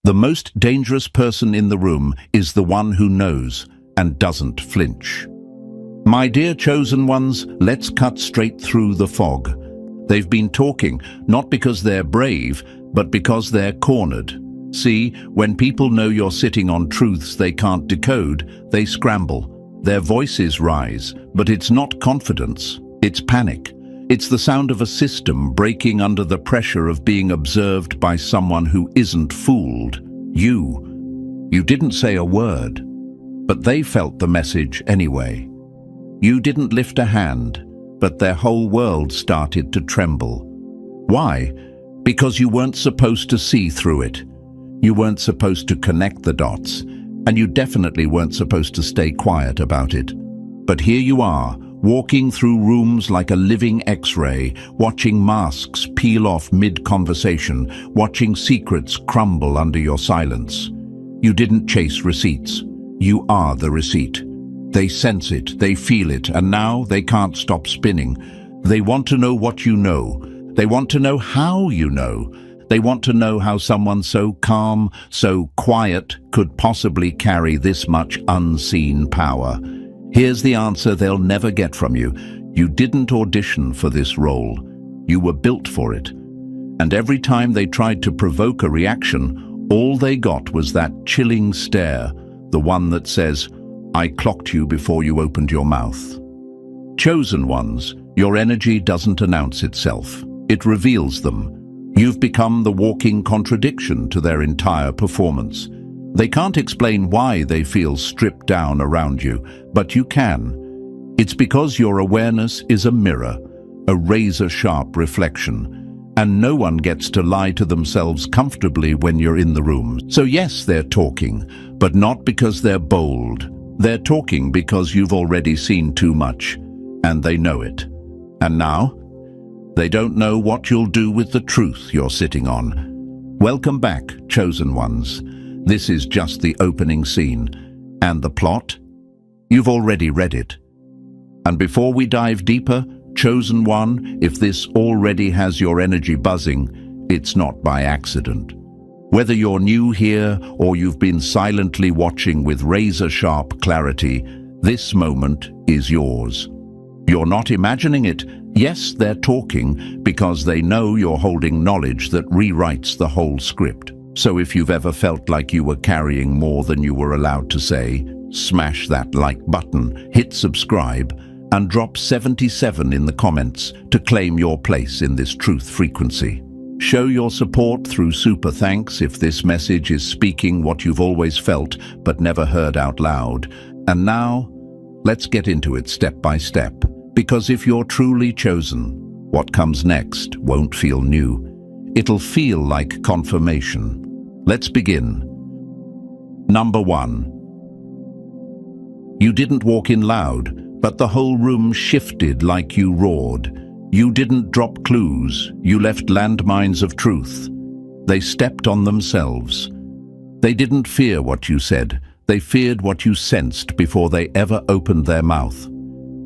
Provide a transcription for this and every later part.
The most dangerous person in the room is the one who knows and doesn't flinch. My dear chosen ones, let's cut straight through the fog. They've been talking, not because they're brave, but because they're cornered. See, when people know you're sitting on truths they can't decode, they scramble. Their voices rise, but it's not confidence, it's panic. It's the sound of a system breaking under the pressure of being observed by someone who isn't fooled. You didn't say a word, but they felt the message anyway. You didn't lift a hand, but their whole world started to tremble. Why? Because you weren't supposed to see through it. You weren't supposed to connect the dots, and you definitely weren't supposed to stay quiet about it. But here you are, walking through rooms like a living X-ray, watching masks peel off mid-conversation, watching secrets crumble under your silence. You didn't chase receipts. You are the receipt. They sense it, they feel it, and now they can't stop spinning. They want to know what you know. They want to know how you know. They want to know how someone so calm, so quiet, could possibly carry this much unseen power. Here's the answer they'll never get from you. You didn't audition for this role. You were built for it. And every time they tried to provoke a reaction, all they got was that chilling stare, the one that says, "I clocked you before you opened your mouth." Chosen ones, your energy doesn't announce itself. It reveals them. You've become the walking contradiction to their entire performance. They can't explain why they feel stripped down around you, but you can. It's because your awareness is a mirror, a razor-sharp reflection, and no one gets to lie to themselves comfortably when you're in the room. So yes, they're talking, but not because they're bold. They're talking because you've already seen too much, and they know it. And now, they don't know what you'll do with the truth you're sitting on. Welcome back, chosen ones. This is just the opening scene. And the plot? You've already read it. And before we dive deeper, chosen one, if this already has your energy buzzing, it's not by accident. Whether you're new here or you've been silently watching with razor-sharp clarity, this moment is yours. You're not imagining it. Yes, they're talking because they know you're holding knowledge that rewrites the whole script. So if you've ever felt like you were carrying more than you were allowed to say, smash that like button, hit subscribe, and drop 77 in the comments to claim your place in this truth frequency. Show your support through super thanks if this message is speaking what you've always felt but never heard out loud. And now, let's get into it step by step. Because if you're truly chosen, what comes next won't feel new. It'll feel like confirmation. Let's begin. Number 1. You didn't walk in loud, but the whole room shifted like you roared. You didn't drop clues, you left landmines of truth. They stepped on themselves. They didn't fear what you said, they feared what you sensed before they ever opened their mouth.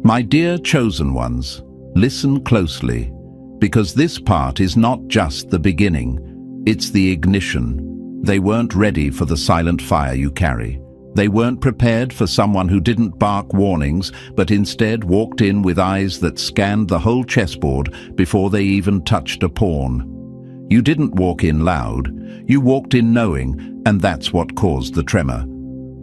My dear chosen ones, listen closely, because this part is not just the beginning, it's the ignition. They weren't ready for the silent fire you carry. They weren't prepared for someone who didn't bark warnings, but instead walked in with eyes that scanned the whole chessboard before they even touched a pawn. You didn't walk in loud, you walked in knowing, and that's what caused the tremor.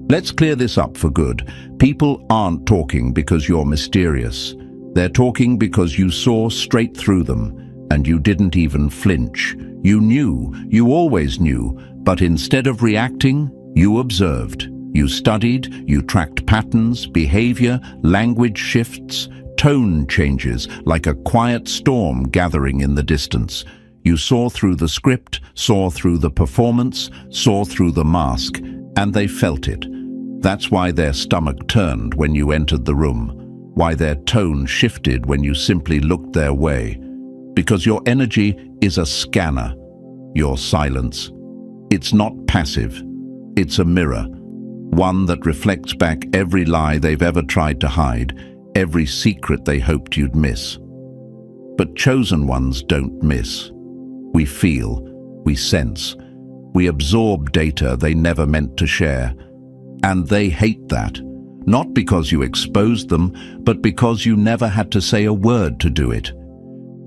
Let's clear this up for good. People aren't talking because you're mysterious. They're talking because you saw straight through them, and you didn't even flinch. You knew, you always knew, but instead of reacting, you observed. You studied, you tracked patterns, behavior, language shifts, tone changes, like a quiet storm gathering in the distance. You saw through the script, saw through the performance, saw through the mask, and they felt it. That's why their stomach turned when you entered the room, why their tone shifted when you simply looked their way. Because your energy is a scanner, your silence. It's not passive, it's a mirror, one that reflects back every lie they've ever tried to hide, every secret they hoped you'd miss. But chosen ones don't miss. We feel, we sense, We absorb data they never meant to share. And they hate that. Not because you exposed them, but because you never had to say a word to do it.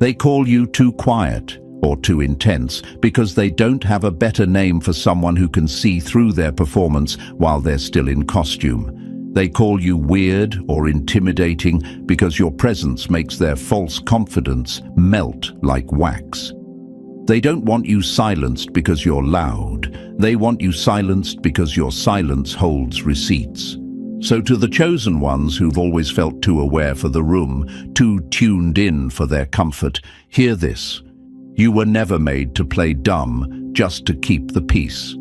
They call you too quiet or too intense because they don't have a better name for someone who can see through their performance while they're still in costume. They call you weird or intimidating because your presence makes their false confidence melt like wax. They don't want you silenced because you're loud. They want you silenced because your silence holds receipts. So to the chosen ones who've always felt too aware for the room, too tuned in for their comfort, hear this. You were never made to play dumb just to keep the peace.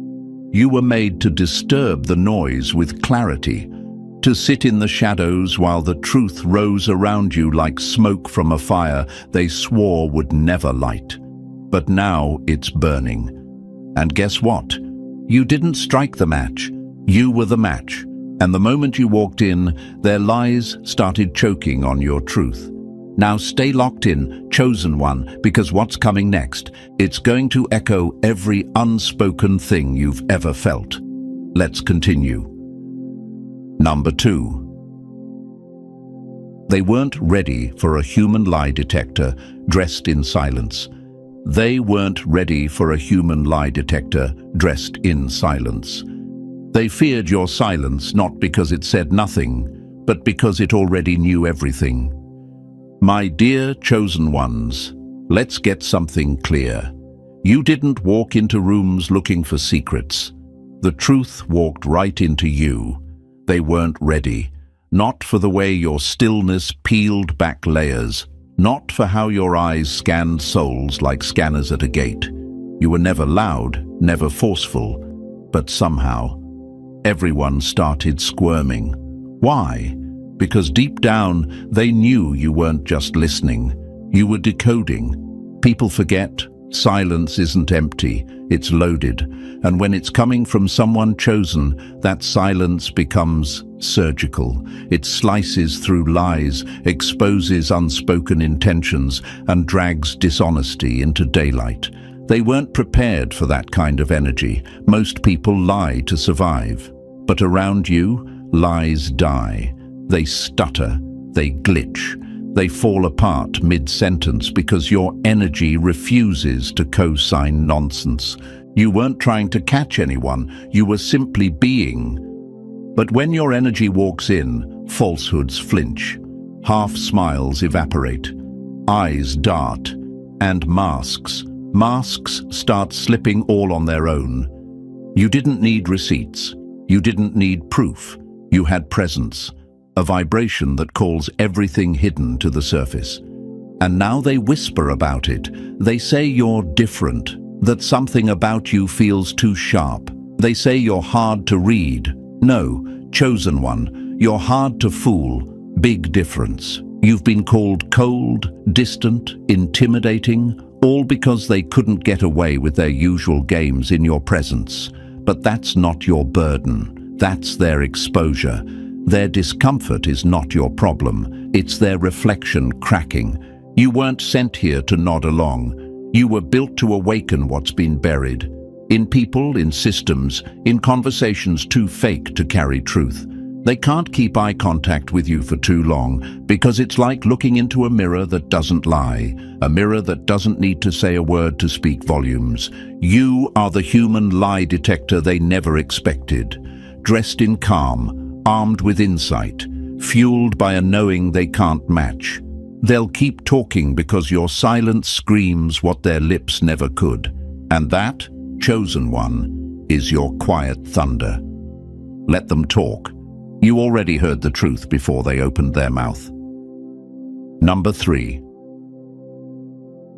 You were made to disturb the noise with clarity, to sit in the shadows while the truth rose around you like smoke from a fire they swore would never light. But now it's burning. And guess what? You didn't strike the match. You were the match. And the moment you walked in, their lies started choking on your truth. Now stay locked in, chosen one, because what's coming next, it's going to echo every unspoken thing you've ever felt. Let's continue. Number 2. They weren't ready for a human lie detector dressed in silence. They weren't ready for a human lie detector dressed in silence. They feared your silence not because it said nothing, but because it already knew everything. My dear chosen ones, let's get something clear. You didn't walk into rooms looking for secrets. The truth walked right into you. They weren't ready. Not for the way your stillness peeled back layers. Not for how your eyes scanned souls like scanners at a gate. You were never loud, never forceful, but somehow everyone started squirming. Why? Because deep down, they knew you weren't just listening. You were decoding. People forget, silence isn't empty, it's loaded. And when it's coming from someone chosen, that silence becomes surgical. It slices through lies, exposes unspoken intentions, and drags dishonesty into daylight. They weren't prepared for that kind of energy. Most people lie to survive. But around you, lies die. They stutter, they glitch, they fall apart mid-sentence because your energy refuses to co-sign nonsense. You weren't trying to catch anyone, you were simply being. But when your energy walks in, falsehoods flinch, half smiles evaporate, eyes dart, and masks start slipping all on their own. You didn't need receipts. You didn't need proof. You had presence, a vibration that calls everything hidden to the surface. And now they whisper about it. They say you're different, that something about you feels too sharp. They say you're hard to read. No, chosen one, you're hard to fool. Big difference. You've been called cold, distant, intimidating, all because they couldn't get away with their usual games in your presence. But that's not your burden. That's their exposure. Their discomfort is not your problem. It's their reflection cracking. You weren't sent here to nod along. You were built to awaken what's been buried. In people, in systems, in conversations too fake to carry truth. They can't keep eye contact with you for too long because it's like looking into a mirror that doesn't lie, a mirror that doesn't need to say a word to speak volumes. You are the human lie detector they never expected, dressed in calm, armed with insight, fueled by a knowing they can't match. They'll keep talking because your silence screams what their lips never could. And that, chosen one, is your quiet thunder. Let them talk. You already heard the truth before they opened their mouth. Number 3.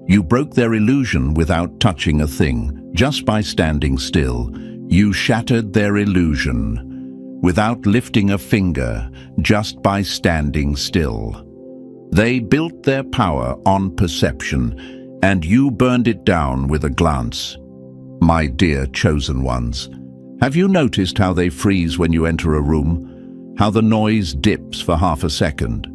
You broke their illusion without touching a thing, just by standing still. You shattered their illusion without lifting a finger, just by standing still. They built their power on perception, and you burned it down with a glance. My dear chosen ones, have you noticed how they freeze when you enter a room? How the noise dips for half a second?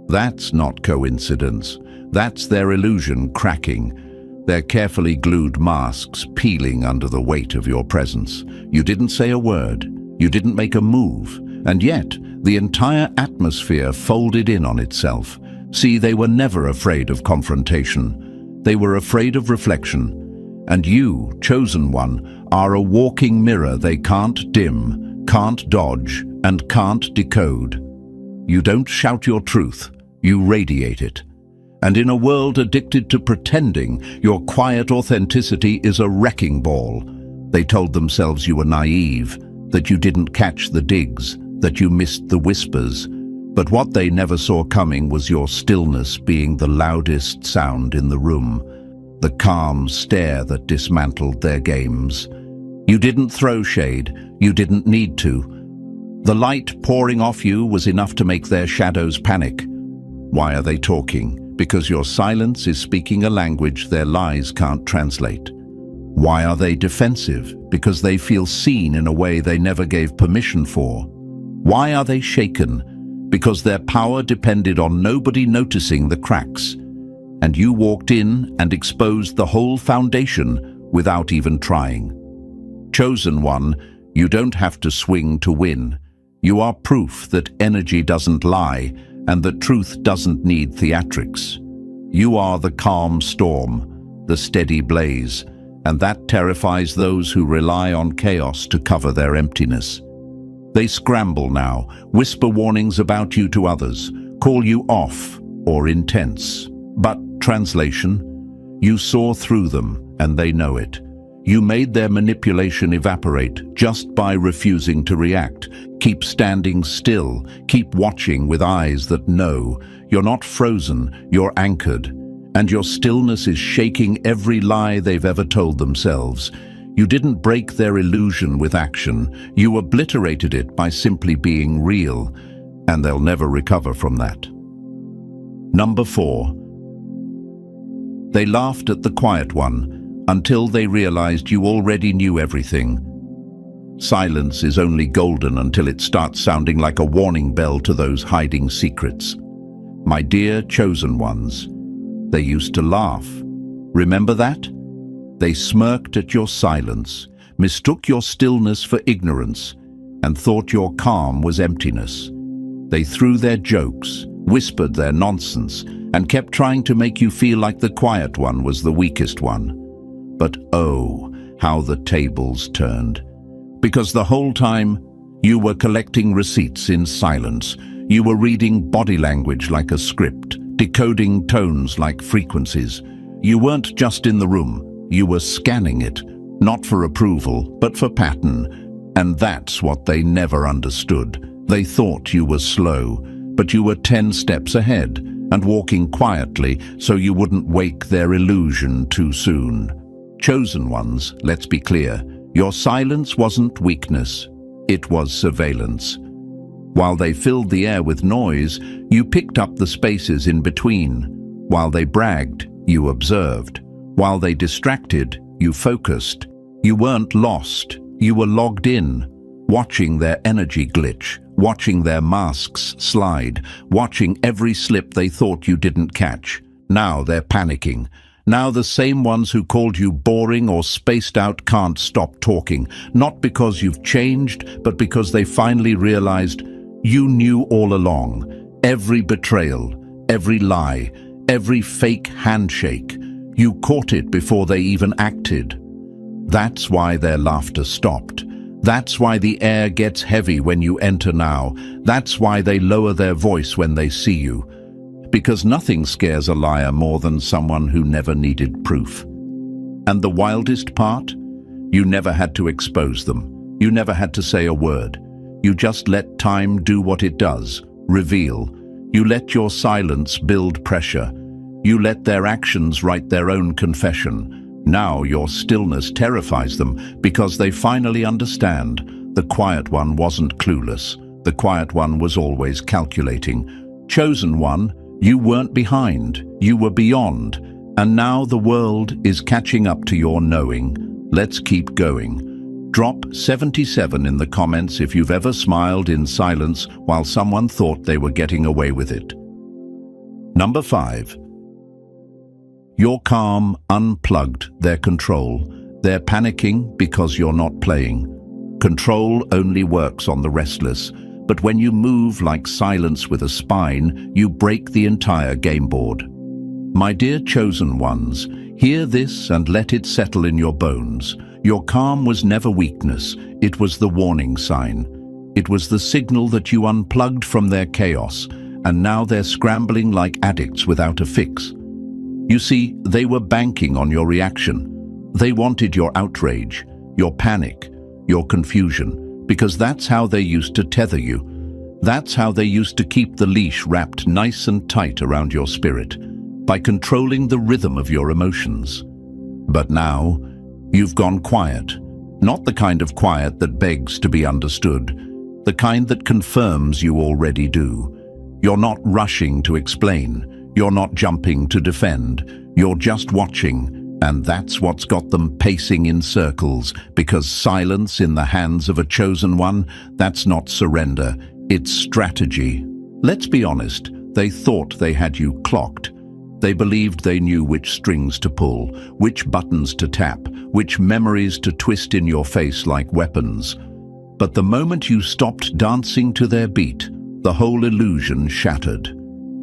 That's not coincidence. That's their illusion cracking. their carefully glued masks peeling under the weight of your presence. You didn't say a word, you didn't make a move, and yet the entire atmosphere folded in on itself. See, they were never afraid of confrontation. They were afraid of reflection. And you, Chosen One, are a walking mirror they can't dim, can't dodge, and can't decode. You don't shout your truth, you radiate it. And in a world addicted to pretending, your quiet authenticity is a wrecking ball. They told themselves you were naive, that you didn't catch the digs, that you missed the whispers. But what they never saw coming was your stillness being the loudest sound in the room, the calm stare that dismantled their games. You didn't throw shade, you didn't need to. The light pouring off you was enough to make their shadows panic. Why are they talking? Because your silence is speaking a language their lies can't translate. Why are they defensive? Because they feel seen in a way they never gave permission for. Why are they shaken? Because their power depended on nobody noticing the cracks. And you walked in and exposed the whole foundation without even trying. Chosen One, you don't have to swing to win. You are proof that energy doesn't lie and that truth doesn't need theatrics. You are the calm storm, the steady blaze, and that terrifies those who rely on chaos to cover their emptiness. They scramble now, whisper warnings about you to others, call you off or intense. But translation, you saw through them and they know it. You made their manipulation evaporate just by refusing to react. Keep standing still, keep watching with eyes that know. You're not frozen, you're anchored, and your stillness is shaking every lie they've ever told themselves. You didn't break their illusion with action, you obliterated it by simply being real, and they'll never recover from that. Number 4. They laughed at the quiet one until they realized you already knew everything. Silence is only golden until it starts sounding like a warning bell to those hiding secrets. My dear Chosen Ones, they used to laugh. Remember that? They smirked at your silence, mistook your stillness for ignorance, and thought your calm was emptiness. They threw their jokes, whispered their nonsense, and kept trying to make you feel like the quiet one was the weakest one. But oh, how the tables turned. Because the whole time, you were collecting receipts in silence. You were reading body language like a script, decoding tones like frequencies. You weren't just in the room, you were scanning it, not for approval, but for pattern. And that's what they never understood. They thought you were slow, but you were 10 steps ahead and walking quietly so you wouldn't wake their illusion too soon. Chosen Ones, let's be clear, your silence wasn't weakness, it was surveillance. While they filled the air with noise, you picked up the spaces in between. While they bragged, you observed. While they distracted, you focused. You weren't lost, you were logged in, watching their energy glitch, watching their masks slide, watching every slip they thought you didn't catch. Now they're panicking. Now the same ones who called you boring or spaced out can't stop talking, not because you've changed, but because they finally realized you knew all along. Every betrayal, every lie, every fake handshake. You caught it before they even acted. That's why their laughter stopped. That's why the air gets heavy when you enter now. That's why they lower their voice when they see you. Because nothing scares a liar more than someone who never needed proof. And the wildest part? You never had to expose them. You never had to say a word. You just let time do what it does, reveal. You let your silence build pressure. You let their actions write their own confession. Now your stillness terrifies them because they finally understand. The quiet one wasn't clueless. The quiet one was always calculating. Chosen One, you weren't behind, you were beyond, and now the world is catching up to your knowing. Let's keep going. Drop 77 in the comments if you've ever smiled in silence while someone thought they were getting away with it. Number 5. Your calm unplugged their control. They're panicking because you're not playing. Control only works on the restless, but when you move like silence with a spine, you break the entire game board. My dear chosen ones, hear this and let it settle in your bones. Your calm was never weakness, it was the warning sign. It was the signal that you unplugged from their chaos, and now they're scrambling like addicts without a fix. You see, they were banking on your reaction. They wanted your outrage, your panic, your confusion, because that's how they used to tether you. That's how they used to keep the leash wrapped nice and tight around your spirit, by controlling the rhythm of your emotions. But now, you've gone quiet. Not the kind of quiet that begs to be understood, the kind that confirms you already do. You're not rushing to explain. You're not jumping to defend. You're just watching. And that's what's got them pacing in circles, because silence in the hands of a chosen one, that's not surrender, it's strategy. Let's be honest, they thought they had you clocked. They believed they knew which strings to pull, which buttons to tap, which memories to twist in your face like weapons. But the moment you stopped dancing to their beat, the whole illusion shattered.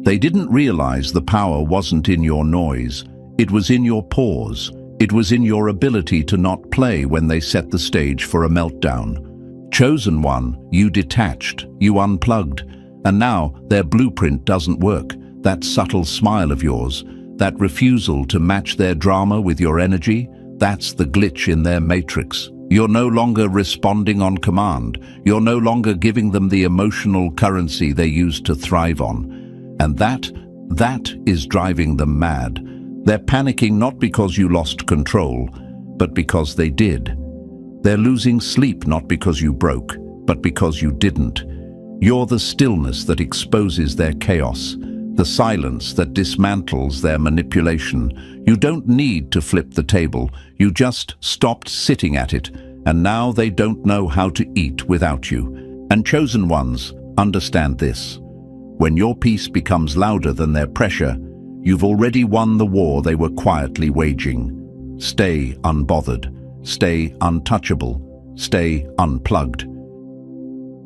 They didn't realize the power wasn't in your noise. It was in your pause. It was in your ability to not play when they set the stage for a meltdown. Chosen one, you detached, you unplugged, and now their blueprint doesn't work. That subtle smile of yours, that refusal to match their drama with your energy, that's the glitch in their matrix. You're no longer responding on command. You're no longer giving them the emotional currency they used to thrive on. And that is driving them mad. They're panicking not because you lost control, but because they did. They're losing sleep not because you broke, but because you didn't. You're the stillness that exposes their chaos, the silence that dismantles their manipulation. You don't need to flip the table, you just stopped sitting at it, and now they don't know how to eat without you. And chosen ones, understand this. When your peace becomes louder than their pressure, you've already won the war they were quietly waging. Stay unbothered, stay untouchable, stay unplugged.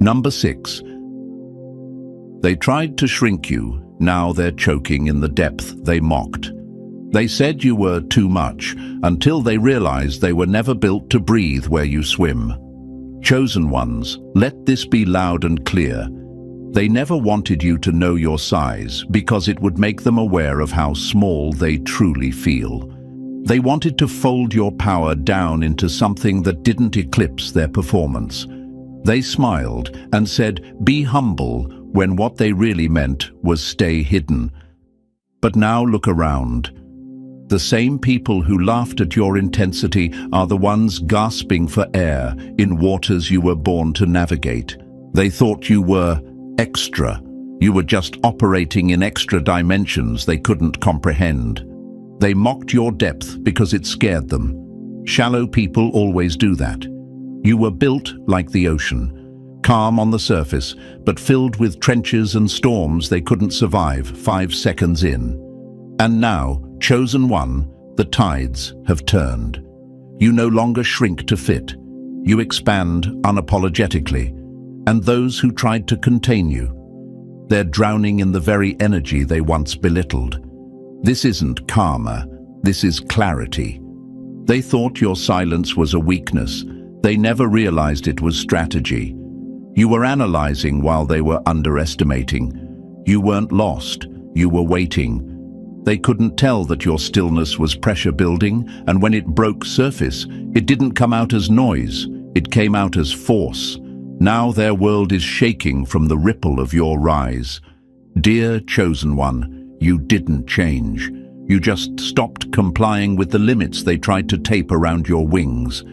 Number 6. They tried to shrink you, now they're choking in the depth they mocked. They said you were too much, until they realized they were never built to breathe where you swim. Chosen ones, let this be loud and clear. They never wanted you to know your size because it would make them aware of how small they truly feel. They wanted to fold your power down into something that didn't eclipse their performance. They smiled and said, "Be humble," when what they really meant was stay hidden. But now look around. The same people who laughed at your intensity are the ones gasping for air in waters you were born to navigate. They thought you were extra. You were just operating in extra dimensions they couldn't comprehend. They mocked your depth because it scared them. Shallow people always do that. You were built like the ocean, calm on the surface, but filled with trenches and storms they couldn't survive 5 seconds in. And now, chosen one, the tides have turned. You no longer shrink to fit. You expand unapologetically. And those who tried to contain you, they're drowning in the very energy they once belittled. This isn't karma, this is clarity. They thought your silence was a weakness. They never realized it was strategy. You were analyzing while they were underestimating. You weren't lost, you were waiting. They couldn't tell that your stillness was pressure building, and when it broke surface, it didn't come out as noise, it came out as force. Now their world is shaking from the ripple of your rise. Dear chosen one, you didn't change. You just stopped complying with the limits they tried to tape around your wings.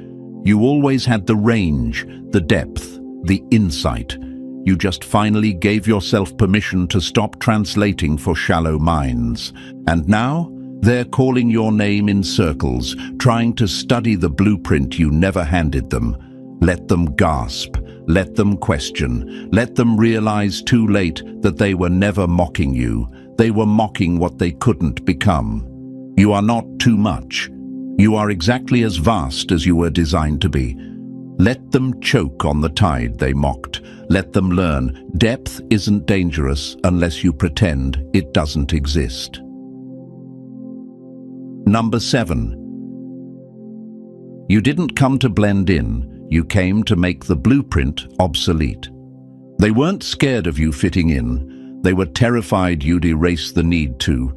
You always had the range, the depth, the insight. You just finally gave yourself permission to stop translating for shallow minds. And now, they're calling your name in circles, trying to study the blueprint you never handed them. Let them gasp. Let them question. Let them realize too late that they were never mocking you. They were mocking what they couldn't become. You are not too much. You are exactly as vast as you were designed to be. Let them choke on the tide, they mocked. Let them learn. Depth isn't dangerous unless you pretend it doesn't exist. Number 7. You didn't come to blend in. You came to make the blueprint obsolete. They weren't scared of you fitting in. They were terrified you'd erase the need to.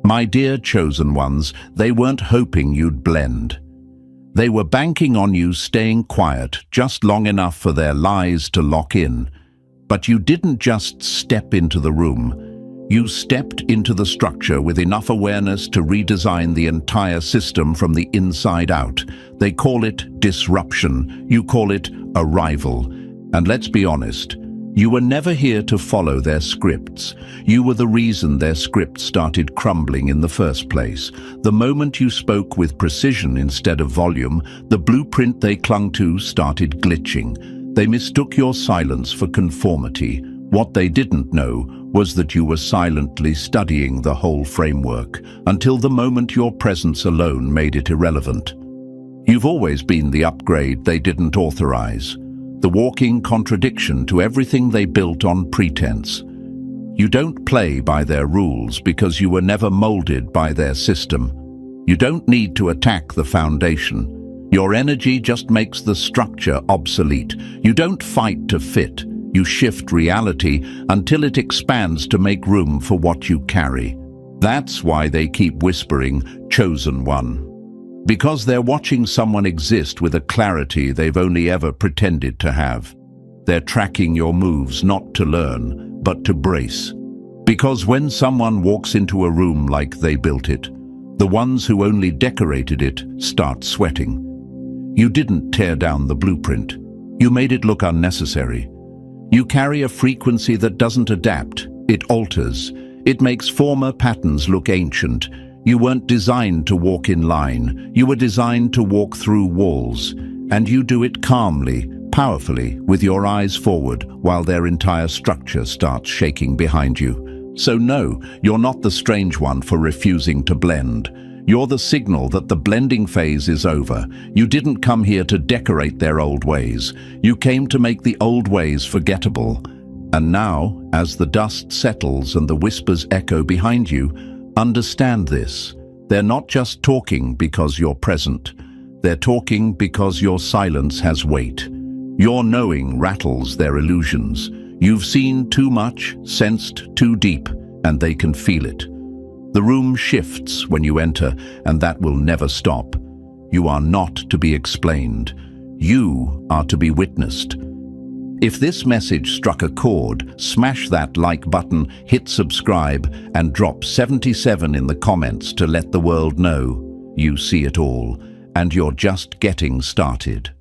My dear chosen ones, they weren't hoping you'd blend. They were banking on you staying quiet just long enough for their lies to lock in. But you didn't just step into the room. You stepped into the structure with enough awareness to redesign the entire system from the inside out. They call it disruption. You call it arrival. And let's be honest, you were never here to follow their scripts. You were the reason their script started crumbling in the first place. The moment you spoke with precision instead of volume, the blueprint they clung to started glitching. They mistook your silence for conformity. What they didn't know was that you were silently studying the whole framework, until the moment your presence alone made it irrelevant. You've always been the upgrade they didn't authorize, the walking contradiction to everything they built on pretense. You don't play by their rules because you were never molded by their system. You don't need to attack the foundation. Your energy just makes the structure obsolete. You don't fight to fit. You shift reality until it expands to make room for what you carry. That's why they keep whispering, chosen one. Because they're watching someone exist with a clarity they've only ever pretended to have. They're tracking your moves not to learn, but to brace. Because when someone walks into a room like they built it, the ones who only decorated it start sweating. You didn't tear down the blueprint. You made it look unnecessary. You carry a frequency that doesn't adapt, it alters. It makes former patterns look ancient. You weren't designed to walk in line. You were designed to walk through walls. And you do it calmly, powerfully, with your eyes forward, while their entire structure starts shaking behind you. So no, you're not the strange one for refusing to blend. You're the signal that the blending phase is over. You didn't come here to decorate their old ways. You came to make the old ways forgettable. And now, as the dust settles and the whispers echo behind you, understand this. They're not just talking because you're present. They're talking because your silence has weight. Your knowing rattles their illusions. You've seen too much, sensed too deep, and they can feel it. The room shifts when you enter, and that will never stop. You are not to be explained. You are to be witnessed. If this message struck a chord, smash that like button, hit subscribe, and drop 77 in the comments to let the world know you see it all, and you're just getting started.